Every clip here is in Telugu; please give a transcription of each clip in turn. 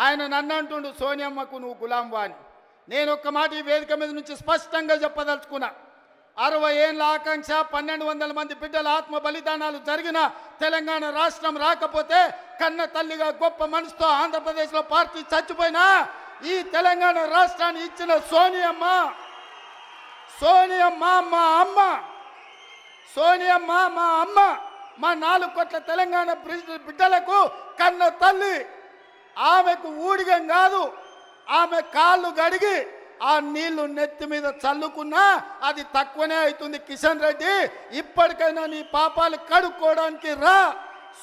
ఆయన నన్ను అంటుండు సోనియమ్మకు నువ్వు గులాం వా అని. నేను ఒక్క మాట ఈ వేదిక మీద నుంచి స్పష్టంగా చెప్పదలుచుకున్నా. 60 ఏళ్ళ ఆకాంక్ష, 1200 మంది బిడ్డల ఆత్మ బలిదానాలు జరిగిన తెలంగాణ రాష్ట్రం రాకపోతే కన్న తల్లిగా గొప్ప మనసుతో ఆంధ్రప్రదేశ్లో పార్టీ చచ్చిపోయినా ఈ తెలంగాణ రాష్ట్రాన్ని ఇచ్చిన సోనియమ్మ మా అమ్మ, సోనియమ్మ మా అమ్మ, మా 4 కోట్ల తెలంగాణ బిడ్డలకు కన్న తల్లి. ఆమెకు ఊడిగం కాదు, ఆమె కాళ్ళు గడిగి ఆ నీళ్లు నెత్తి మీద చల్లుకున్నా అది తక్కువనే అవుతుంది. కిషన్ రెడ్డి, ఇప్పటికైనా నీ పాపాలు కడుక్కోవడానికి రా.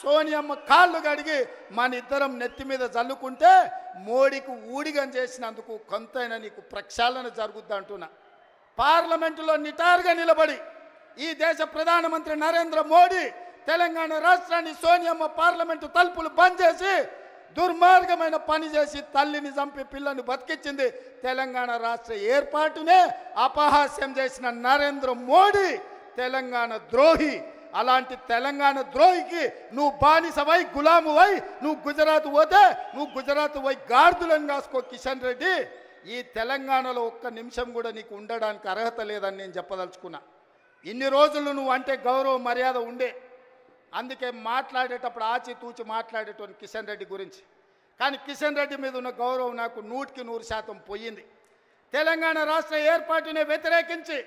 సోనియమ్మ కాళ్ళు గడిగి మన ఇద్దరం నెత్తి మీద చల్లుకుంటే మోడీకి ఊడిగం చేసినందుకు కొంతైనా నీకు ప్రక్షాళన జరుగుద్ది అంటున్నా. పార్లమెంటులో నిటారుగా నిలబడి ఈ దేశ ప్రధానమంత్రి నరేంద్ర మోడీ తెలంగాణ రాష్ట్రాన్ని సోనియమ్మ పార్లమెంటు తలుపులు బంద్ చేసి దుర్మార్గమైన పని చేసి తల్లిని చంపి పిల్లని బతికించింది. తెలంగాణ రాష్ట్ర ఏర్పాటునే అపహాస్యం చేసిన నరేంద్ర మోడీ తెలంగాణ ద్రోహి. అలాంటి తెలంగాణ ద్రోహికి నువ్వు బానిసవై గులామువై నువ్వు గుజరాత్ పోతే నువ్వు గుజరాత్ పోయి గాడిదలను కాసుకో. కిషన్ రెడ్డి, ఈ తెలంగాణలో ఒక్క నిమిషం కూడా నీకు ఉండడానికి అర్హత లేదని నేను చెప్పదలుచుకున్నా. ఇన్ని రోజులు నువ్వు అంటే గౌరవ మర్యాద ఉండే, అందుకే మాట్లాడేటప్పుడు ఆచితూచి మాట్లాడేటోని కిషన్ రెడ్డి గురించి. కానీ కిషన్ రెడ్డి మీద ఉన్న గౌరవం నాకు 100% పోయింది. తెలంగాణ రాష్ట్ర ఏర్పాటునే వ్యతిరేకించి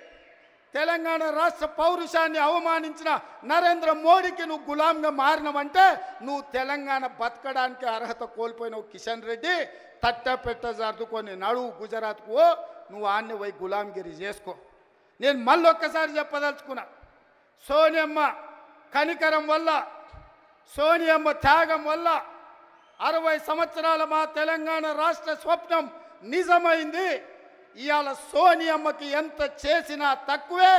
తెలంగాణ రాష్ట్ర పౌరుషాన్ని అవమానించిన నరేంద్ర మోడీకి నువ్వు గులాంగా మారినవంటే నువ్వు తెలంగాణ బతకడానికి అర్హత కోల్పోయినవు. కిషన్ రెడ్డి, తట్టపెట్ట జరుదుకొని నడువు గుజరాత్కు, నువ్వు ఆన్ని పోయి గులాంగిరి చేసుకో. నేను మళ్ళొక్కసారి చెప్పదలుచుకున్నా, సోనియమ్మ కనికరం వల్ల, సోనియమ్మ త్యాగం వల్ల 60 సంవత్సరాల మా తెలంగాణ రాష్ట్ర స్వప్నం నిజమైంది. ఇవాళ సోనియమ్మకి ఎంత చేసినా తక్కువే.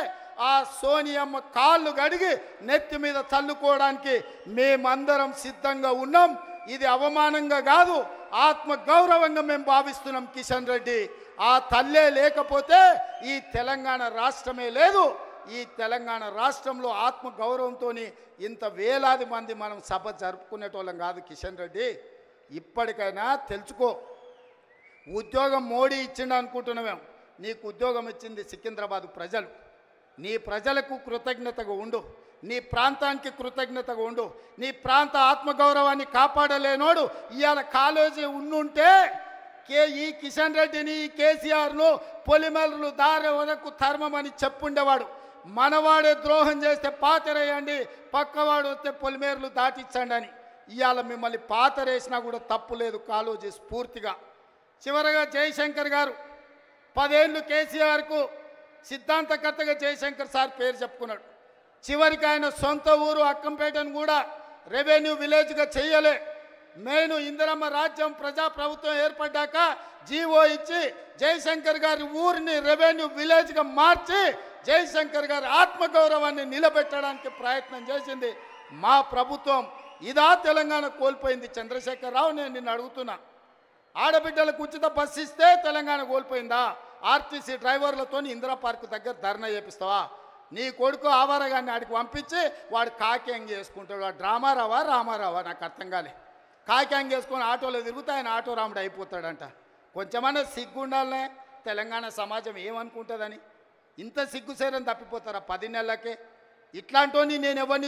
ఆ సోనియమ్మ కాళ్ళు గడిగి నెత్తి మీద చల్లుకోవడానికి మేమందరం సిద్ధంగా ఉన్నాం. ఇది అవమానంగా కాదు, ఆత్మ గౌరవంగా మేము భావిస్తున్నాం. కిషన్ రెడ్డి, ఆ తల్లే లేకపోతే ఈ తెలంగాణ రాష్ట్రమే లేదు. ఈ తెలంగాణ రాష్ట్రంలో ఆత్మ గౌరవంతో ఇంత వేలాది మంది మనం సభ జరుపుకునేటోళ్ళం కాదు. కిషన్ రెడ్డి, ఇప్పటికైనా తెలుసుకో, ఉద్యోగం మోడీ ఇచ్చిండు అనుకుంటున్నామేం, నీకు ఉద్యోగం ఇచ్చింది సికింద్రాబాద్ ప్రజలు. నీ ప్రజలకు కృతజ్ఞతగా ఉండు, నీ ప్రాంతానికి కృతజ్ఞతగా ఉండు. నీ ప్రాంత ఆత్మగౌరవాన్ని కాపాడలేనోడు ఇవాళ కాలేజీ ఉండుంటే ఈ కిషన్ రెడ్డిని, ఈ కేసీఆర్ను పొలిమేరలు దారి వరకు ధర్మమని చెప్పుండేవాడు. మనవాడే ద్రోహం చేస్తే పాతరేయండి, పక్కవాడు వస్తే పొలిమేరలు దాటించండి అని. ఇవాళ మిమ్మల్ని పాతరేసినా కూడా తప్పు లేదు కాలేజీ స్ఫూర్తిగా. చివరగా జయశంకర్ గారు 10 ఏళ్ళు కేసీఆర్కు సిద్ధాంతకర్తగా జయశంకర్ సార్ పేరు చెప్పుకున్నాడు. చివరికి ఆయన సొంత ఊరు అక్కంపేటను కూడా రెవెన్యూ విలేజ్గా చేయలే. నేను ఇందిరమ్మ రాజ్యం ప్రజాప్రభుత్వం ఏర్పడ్డాక జీవో ఇచ్చి జయశంకర్ గారి ఊరిని రెవెన్యూ విలేజ్గా మార్చి జయశంకర్ గారి ఆత్మగౌరవాన్ని నిలబెట్టడానికి ప్రయత్నం చేసింది మా ప్రభుత్వం. ఇదా తెలంగాణ కోల్పోయింది? చంద్రశేఖర్ రావు, నేను నిన్ను అడుగుతున్నా, ఆడబిడ్డలకు ఉచిత బస్సు ఇస్తే తెలంగాణ కోల్పోయిందా? ఆర్టీసీ డ్రైవర్లతో ఇందిరా పార్క్ దగ్గర ధర్నా చేపిస్తావా? నీ కొడుకు ఆవారగాన్ని ఆడికి పంపించి వాడు కాక్యాంగ్ చేసుకుంటాడు. వాడు రామారావా నాకు అర్థం కాలే. కాక్యాంగ్ చేసుకొని ఆటోలో తిరుగుతా ఆయన ఆటో రాముడు అయిపోతాడంట. కొంచెమన్నా సిగ్గుండాలనే తెలంగాణ సమాజం ఏమనుకుంటుందని. ఇంత సిగ్గుసేరని తప్పిపోతారా 10 నెలలకే? ఇట్లాంటి నేను ఎవరిని